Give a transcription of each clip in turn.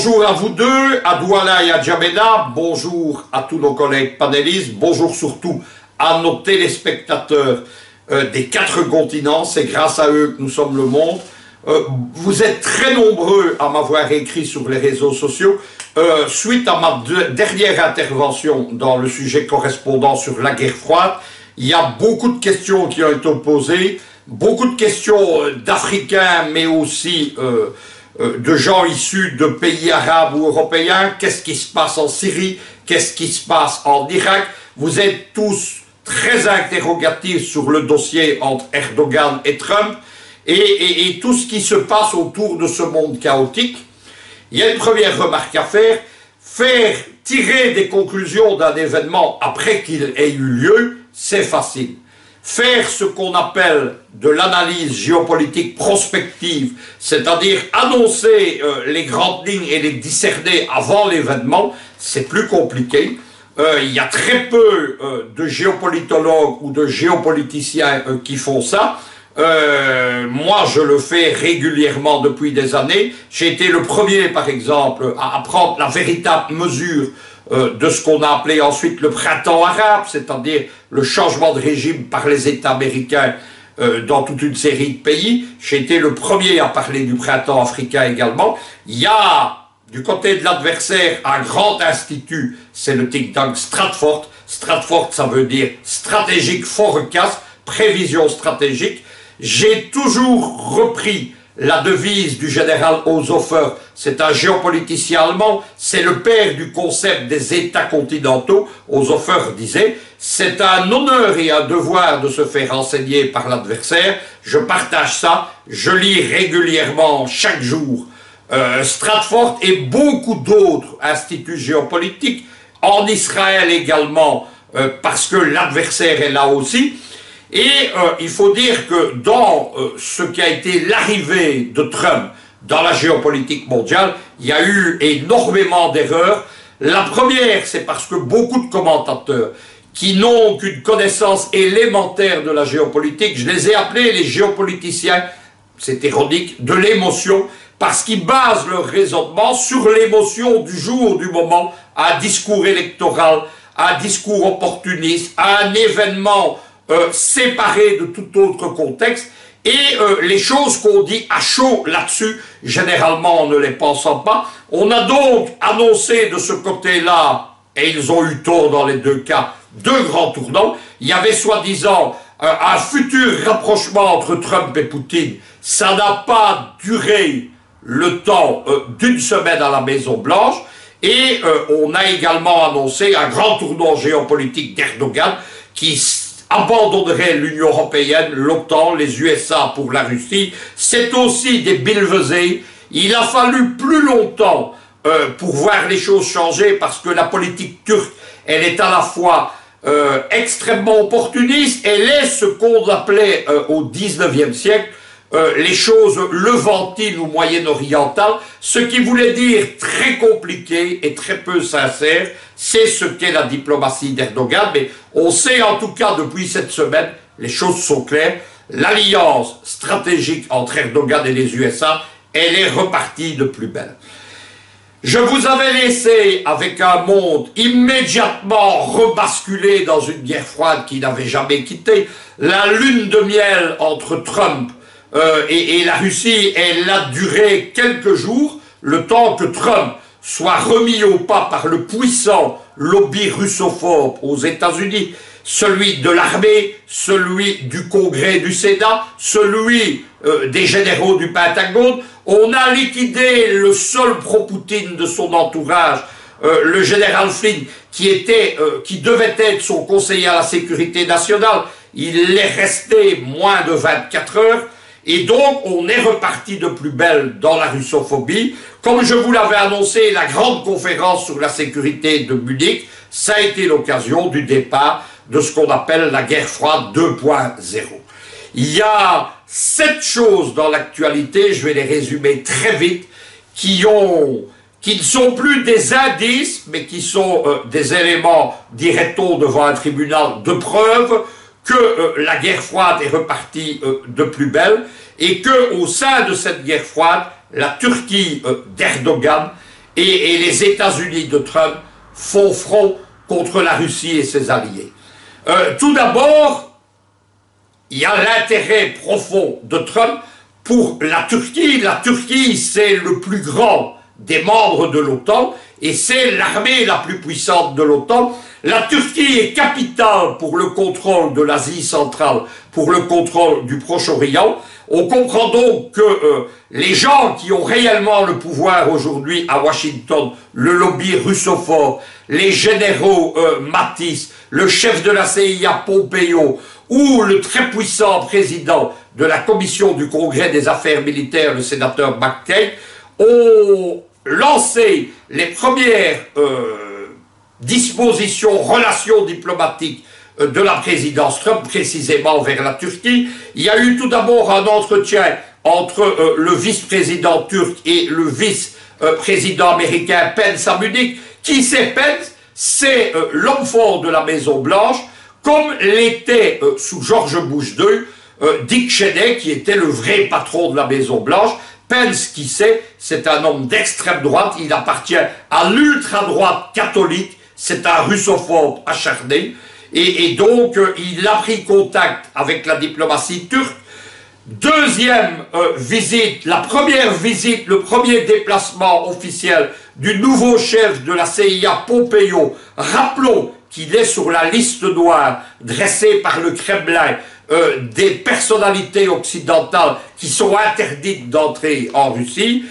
Bonjour à vous deux, à Douala et à Djamena, bonjour à tous nos collègues panélistes, bonjour surtout à nos téléspectateurs des 4 continents, c'est grâce à eux que nous sommes le monde. Vous êtes très nombreux à m'avoir écrit sur les réseaux sociaux, suite à ma dernière intervention dans le sujet correspondant sur la guerre froide. Il y a beaucoup de questions qui ont été posées, beaucoup de questions d'Africains, mais aussi de gens issus de pays arabes ou européens. Qu'est-ce qui se passe en Syrie? Qu'est-ce qui se passe en Irak? Vous êtes tous très interrogatifs sur le dossier entre Erdogan et Trump et tout ce qui se passe autour de ce monde chaotique. Il y a une première remarque à faire. Tirer des conclusions d'un événement après qu'il ait eu lieu, c'est facile. Faire ce qu'on appelle de l'analyse géopolitique prospective, c'est-à-dire annoncer les grandes lignes et les discerner avant l'événement, c'est plus compliqué. Il y a très peu de géopolitologues ou de géopoliticiens qui font ça. Moi, je le fais régulièrement depuis des années. J'ai été le premier, par exemple, à prendre la véritable mesure de ce qu'on a appelé ensuite le printemps arabe, c'est-à-dire le changement de régime par les États américains dans toute une série de pays. J'ai été le premier à parler du printemps africain également. Il y a, du côté de l'adversaire, un grand institut, c'est le think tank Stratford. Stratford, ça veut dire Strategic Forecast, prévision stratégique. J'ai toujours repris la devise du général Haushofer, c'est un géopoliticien allemand, c'est le père du concept des États continentaux. Haushofer disait, c'est un honneur et un devoir de se faire renseigner par l'adversaire. Je partage ça, je lis régulièrement chaque jour Stratford et beaucoup d'autres instituts géopolitiques, en Israël également, parce que l'adversaire est là aussi. Et il faut dire que dans ce qui a été l'arrivée de Trump dans la géopolitique mondiale, il y a eu énormément d'erreurs. La première, c'est parce que beaucoup de commentateurs qui n'ont qu'une connaissance élémentaire de la géopolitique, je les ai appelés les géopoliticiens, c'est ironique, de l'émotion, parce qu'ils basent leur raisonnement sur l'émotion du jour, du moment, à un discours électoral, à un discours opportuniste, à un événement séparé de tout autre contexte, et les choses qu'on dit à chaud là-dessus, généralement en ne les pensant pas. On a donc annoncé de ce côté-là, et ils ont eu tort dans les deux cas, 2 grands tournants. Il y avait soi-disant un futur rapprochement entre Trump et Poutine. Ça n'a pas duré le temps d'une semaine à la Maison-Blanche, et on a également annoncé un grand tournant géopolitique d'Erdogan qui abandonnerait l'Union européenne, l'OTAN, les USA pour la Russie. C'est aussi des billevesées. Il a fallu plus longtemps pour voir les choses changer, parce que la politique turque, elle est à la fois extrêmement opportuniste, elle est ce qu'on appelait au 19e siècle les choses levantines ou moyen-orientales, ce qui voulait dire très compliqué et très peu sincère. C'est ce qu'est la diplomatie d'Erdogan, mais on sait en tout cas depuis cette semaine, les choses sont claires, l'alliance stratégique entre Erdogan et les USA, elle est repartie de plus belle. Je vous avais laissé avec un monde immédiatement rebasculé dans une guerre froide qui n'avait jamais quitté. La lune de miel entre Trump et la Russie, elle a duré quelques jours, le temps que Trump soit remis au pas par le puissant lobby russophobe aux États-Unis, celui de l'armée, celui du Congrès du Sénat, celui des généraux du Pentagone. On a liquidé le seul pro-Poutine de son entourage, le général Flynn, qui devait être son conseiller à la sécurité nationale. Il est resté moins de 24 heures. Et donc, on est reparti de plus belle dans la russophobie. Comme je vous l'avais annoncé, la grande conférence sur la sécurité de Munich, ça a été l'occasion du départ de ce qu'on appelle la guerre froide 2.0. Il y a 7 choses dans l'actualité, je vais les résumer très vite, qui ne sont plus des indices, mais qui sont des éléments, dirait-on, devant un tribunal de preuve, que la guerre froide est repartie de plus belle, et que au sein de cette guerre froide, la Turquie d'Erdogan et les États-Unis de Trump font front contre la Russie et ses alliés. Tout d'abord, il y a l'intérêt profond de Trump pour la Turquie. La Turquie, c'est le plus grand des membres de l'OTAN et c'est l'armée la plus puissante de l'OTAN. La Turquie est capitale pour le contrôle de l'Asie centrale, pour le contrôle du Proche-Orient. On comprend donc que les gens qui ont réellement le pouvoir aujourd'hui à Washington, le lobby russophobe, les généraux Mattis, le chef de la CIA Pompeo, ou le très puissant président de la commission du Congrès des affaires militaires, le sénateur McCain, ont lancé les premières dispositions, relations diplomatiques de la présidence Trump, précisément vers la Turquie. Il y a eu tout d'abord un entretien entre le vice-président turc et le vice-président américain Pence à Munich. Qui c'est Pence? C'est l'homme fort de la Maison-Blanche, comme l'était sous George Bush II, Dick Cheney, qui était le vrai patron de la Maison-Blanche. Pence, qui c'est un homme d'extrême droite, il appartient à l'ultra-droite catholique, c'est un russophobe acharné, et donc il a pris contact avec la diplomatie turque. Deuxième visite, la première visite, le premier déplacement officiel du nouveau chef de la CIA Pompeo. Rappelons qu'il est sur la liste noire dressée par le Kremlin des personnalités occidentales qui sont interdites d'entrer en Russie.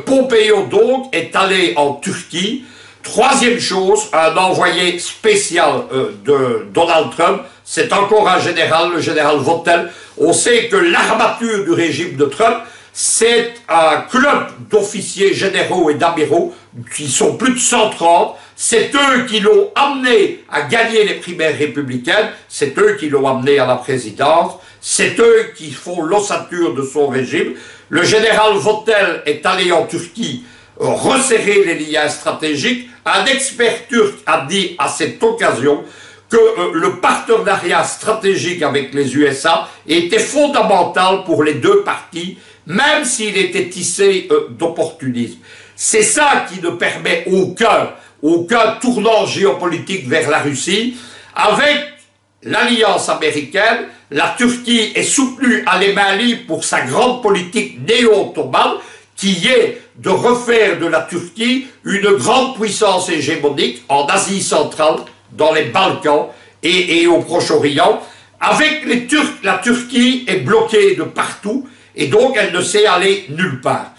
Pompeo donc est allé en Turquie. Troisième chose, un envoyé spécial de Donald Trump, c'est encore un général, le général Vautel. On sait que l'armature du régime de Trump, c'est un club d'officiers généraux et d'amiraux qui sont plus de 130. C'est eux qui l'ont amené à gagner les primaires républicaines, c'est eux qui l'ont amené à la présidence, c'est eux qui font l'ossature de son régime. Le général Vautel est allé en Turquie resserrer les liens stratégiques. Un expert turc a dit à cette occasion que le partenariat stratégique avec les USA était fondamental pour les deux parties, même s'il était tissé d'opportunisme. C'est ça qui ne permet aucun tournant géopolitique vers la Russie. Avec l'alliance américaine, la Turquie est soutenue à les mains libres pour sa grande politique néo-ottomane, qui est de refaire de la Turquie une grande puissance hégémonique en Asie centrale, dans les Balkans et au Proche-Orient. Avec les Turcs, la Turquie est bloquée de partout et donc elle ne sait aller nulle part.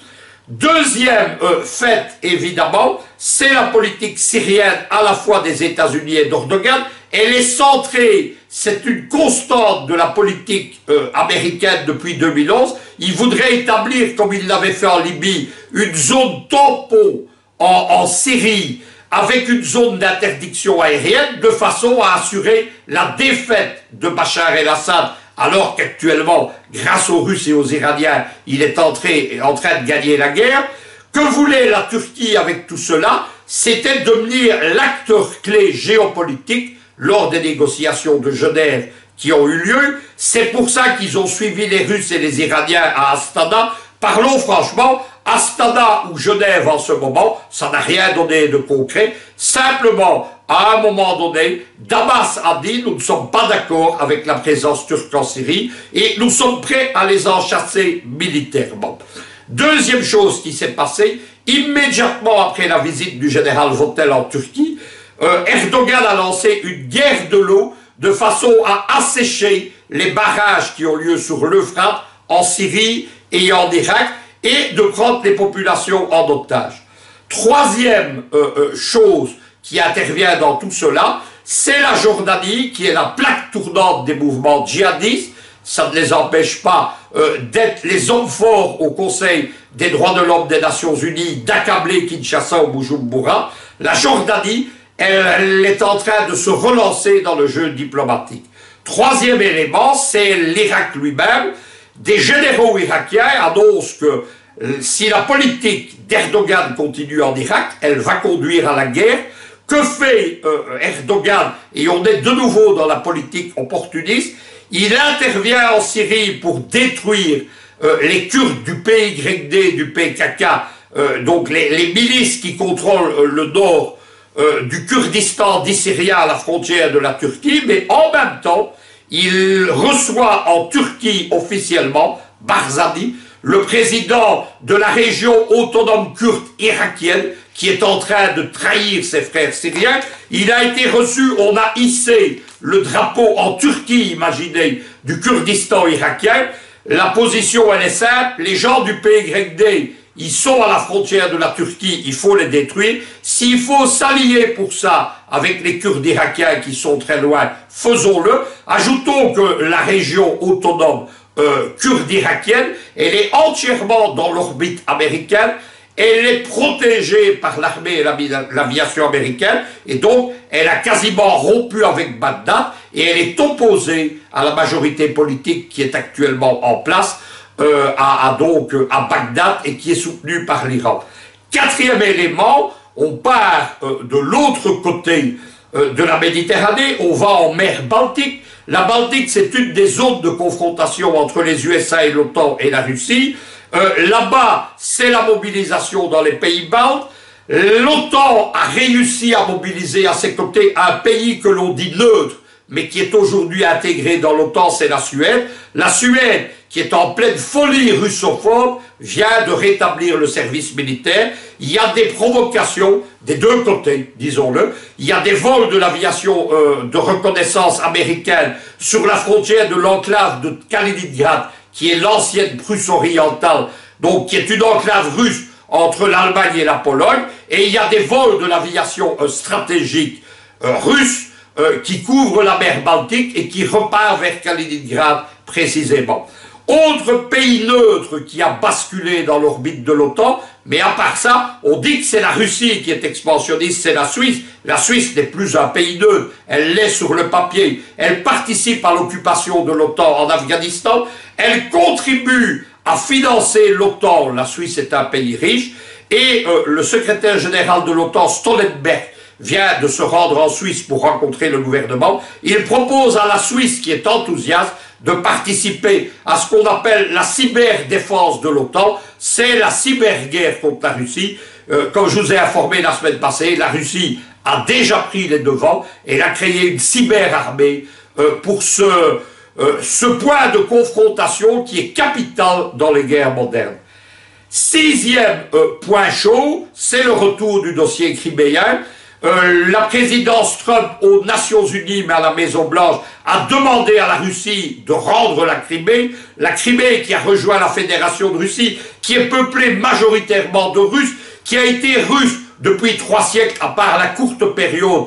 Deuxième fait, évidemment, c'est la politique syrienne à la fois des États-Unis et d'Erdogan. Elle est centrée, c'est une constante de la politique américaine depuis 2011. Il voudrait établir, comme il l'avait fait en Libye, une zone tampon en Syrie, avec une zone d'interdiction aérienne, de façon à assurer la défaite de Bachar el-Assad, alors qu'actuellement, grâce aux Russes et aux Iraniens, il est en train de gagner la guerre. Que voulait la Turquie avec tout cela? C'était devenir l'acteur clé géopolitique lors des négociations de Genève qui ont eu lieu. C'est pour ça qu'ils ont suivi les Russes et les Iraniens à Astana. Parlons franchement, Astana ou Genève en ce moment, ça n'a rien donné de concret. Simplement, à un moment donné, Damas a dit « Nous ne sommes pas d'accord avec la présence turque en Syrie et nous sommes prêts à les en chasser militairement ». Deuxième chose qui s'est passée, immédiatement après la visite du général Vautel en Turquie, Erdogan a lancé une guerre de l'eau de façon à assécher les barrages qui ont lieu sur l'Euphrate en Syrie et en Irak et de prendre les populations en otage. Troisième chose qui intervient dans tout cela, c'est la Jordanie qui est la plaque tournante des mouvements djihadistes. Ça ne les empêche pas d'être les hommes forts au Conseil des droits de l'homme des Nations Unies, d'accabler Kinshasa ou Bujumbura. La Jordanie, elle est en train de se relancer dans le jeu diplomatique. Troisième élément, c'est l'Irak lui-même. Des généraux irakiens annoncent que si la politique d'Erdogan continue en Irak, elle va conduire à la guerre. Que fait Erdogan? Et on est de nouveau dans la politique opportuniste. Il intervient en Syrie pour détruire les Kurdes du PYD, du PKK, donc les milices qui contrôlent le nord du Kurdistan d'Issyria à la frontière de la Turquie, mais en même temps, il reçoit en Turquie officiellement Barzani, le président de la région autonome kurde irakienne, qui est en train de trahir ses frères syriens. Il a été reçu, on a hissé le drapeau en Turquie, imaginez, du Kurdistan irakien. La position, elle est simple, les gens du PYD, ils sont à la frontière de la Turquie, il faut les détruire. S'il faut s'allier pour ça avec les Kurdes irakiens qui sont très loin, faisons-le. Ajoutons que la région autonome kurde irakienne, elle est entièrement dans l'orbite américaine, elle est protégée par l'armée et l'aviation américaine, et donc elle a quasiment rompu avec Bagdad, et elle est opposée à la majorité politique qui est actuellement en place, à Bagdad, et qui est soutenue par l'Iran. Quatrième élément, on part de l'autre côté de la Méditerranée, on va en mer Baltique. La Baltique, c'est une des zones de confrontation entre les USA et l'OTAN et la Russie. Là-bas, c'est la mobilisation dans les pays baltes. L'OTAN a réussi à mobiliser à ses côtés un pays que l'on dit neutre, mais qui est aujourd'hui intégré dans l'OTAN, c'est la Suède. La Suède, qui est en pleine folie russophobe, vient de rétablir le service militaire. Il y a des provocations des deux côtés, disons-le. Il y a des vols de l'aviation de reconnaissance américaine sur la frontière de l'enclave de Kaliningrad, qui est l'ancienne Prusse orientale, donc qui est une enclave russe entre l'Allemagne et la Pologne. Et il y a des vols de l'aviation stratégique russe qui couvrent la mer Baltique et qui repart vers Kaliningrad précisément. Autre pays neutre qui a basculé dans l'orbite de l'OTAN, mais à part ça, on dit que c'est la Russie qui est expansionniste, c'est la Suisse. La Suisse n'est plus un pays neutre, elle l'est sur le papier. Elle participe à l'occupation de l'OTAN en Afghanistan, elle contribue à financer l'OTAN, la Suisse est un pays riche, et le secrétaire général de l'OTAN, Stoltenberg, vient de se rendre en Suisse pour rencontrer le gouvernement. Il propose à la Suisse, qui est enthousiaste, de participer à ce qu'on appelle la cyberdéfense de l'OTAN. C'est la cyberguerre contre la Russie. Comme je vous ai informé la semaine passée, la Russie a déjà pris les devants et elle a créé une cyberarmée pour ce point de confrontation qui est capital dans les guerres modernes. Sixième point chaud, c'est le retour du dossier criméen. La présidence Trump aux Nations Unies, mais à la Maison-Blanche, a demandé à la Russie de rendre la Crimée qui a rejoint la Fédération de Russie, qui est peuplée majoritairement de Russes, qui a été russe depuis 3 siècles, à part la courte période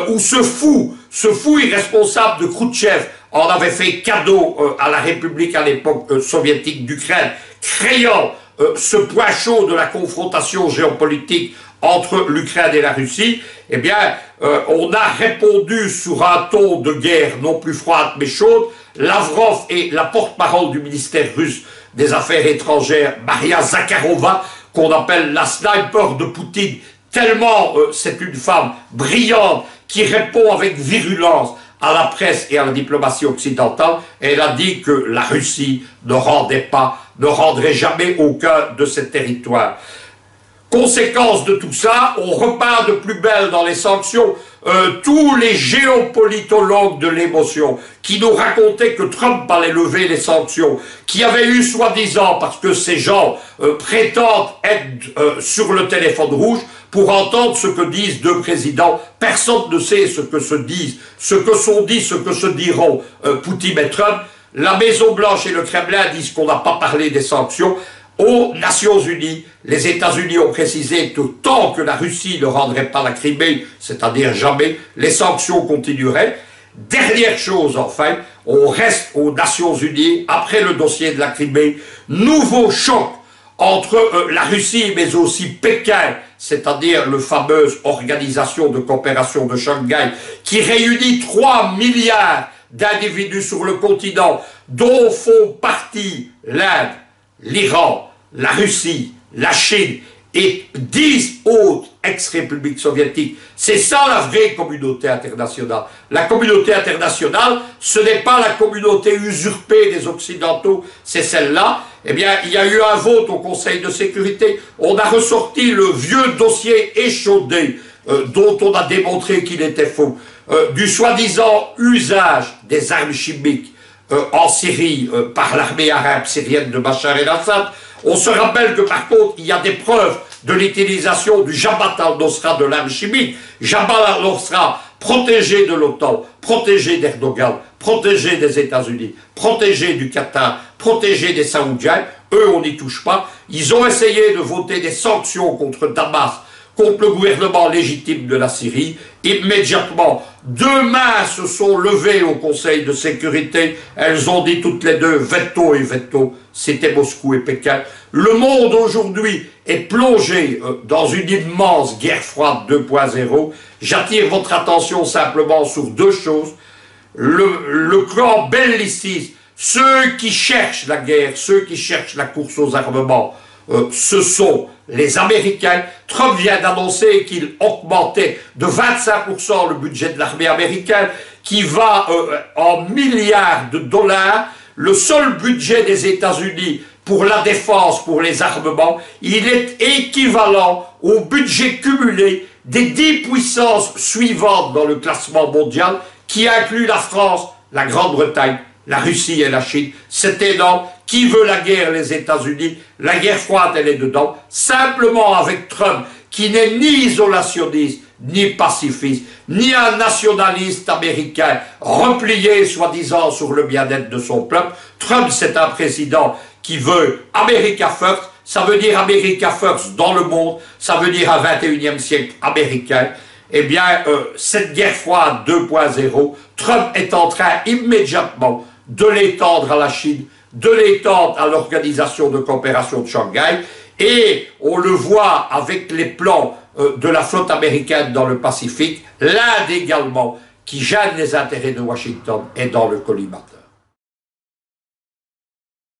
où ce fou irresponsable de Khrouchtchev en avait fait cadeau à la République à l'époque soviétique d'Ukraine, créant ce point chaud de la confrontation géopolitique entre l'Ukraine et la Russie. Eh bien, on a répondu sur un ton de guerre non plus froide mais chaude. Lavrov et la porte-parole du ministère russe des Affaires étrangères, Maria Zakharova, qu'on appelle la sniper de Poutine, tellement c'est une femme brillante qui répond avec virulence à la presse et à la diplomatie occidentale. Elle a dit que la Russie ne rendrait jamais aucun de ses territoires. Conséquence de tout ça, on repart de plus belle dans les sanctions. Tous les géopolitologues de l'émotion qui nous racontaient que Trump allait lever les sanctions, qui avaient eu soi-disant, parce que ces gens prétendent être sur le téléphone rouge pour entendre ce que disent deux présidents. Personne ne sait ce que se disent, ce que sont dit, ce que se diront Poutine et Trump. La Maison-Blanche et le Kremlin disent qu'on n'a pas parlé des sanctions. Aux Nations Unies, les États-Unis ont précisé que tant que la Russie ne rendrait pas la Crimée, c'est-à-dire jamais, les sanctions continueraient. Dernière chose enfin, on reste aux Nations Unies, après le dossier de la Crimée, nouveau choc entre la Russie mais aussi Pékin, c'est-à-dire la fameuse organisation de coopération de Shanghai, qui réunit 3 milliards d'individus sur le continent, dont font partie l'Inde, l'Iran, la Russie, la Chine et 10 autres ex-républiques soviétiques. C'est ça la vraie communauté internationale. La communauté internationale, ce n'est pas la communauté usurpée des Occidentaux, c'est celle-là. eh bien, il y a eu un vote au Conseil de sécurité. On a ressorti le vieux dossier échaudé, dont on a démontré qu'il était faux, du soi-disant usage des armes chimiques en Syrie par l'armée arabe syrienne de Bachar el-Assad. On se rappelle que par contre, il y a des preuves de l'utilisation du Jabhat al-Nusra de l'arme chimique. Jabhat al-Nusra, protégé de l'OTAN, protégé d'Erdogan, protégé des États-Unis, protégé du Qatar, protégé des Saoudiens, eux on n'y touche pas. Ils ont essayé de voter des sanctions contre Damas, contre le gouvernement légitime de la Syrie. Immédiatement, deux mains se sont levées au Conseil de sécurité. Elles ont dit toutes les deux veto et veto. C'était Moscou et Pékin. Le monde aujourd'hui est plongé dans une immense guerre froide 2.0. J'attire votre attention simplement sur deux choses. Le clan belliciste, ceux qui cherchent la guerre, ceux qui cherchent la course aux armements, ce sont les Américains. Trump vient d'annoncer qu'il augmentait de 25% le budget de l'armée américaine, qui va en milliards de dollars. Le seul budget des États-Unis pour la défense, pour les armements, il est équivalent au budget cumulé des 10 puissances suivantes dans le classement mondial, qui inclut la France, la Grande-Bretagne, la Russie et la Chine. C'est énorme. Qui veut la guerre? Les États-Unis. La guerre froide, elle est dedans. Simplement avec Trump, qui n'est ni isolationniste, ni pacifiste, ni un nationaliste américain replié, soi-disant, sur le bien-être de son peuple. Trump, c'est un président qui veut America First. Ça veut dire America First dans le monde. Ça veut dire un 21e siècle américain. Eh bien, cette guerre froide 2.0, Trump est en train immédiatement de l'étendre à la Chine, de l'étendre à l'Organisation de coopération de Shanghai, et on le voit avec les plans de la flotte américaine dans le Pacifique, l'Inde également, qui gêne les intérêts de Washington, est dans le collimateur.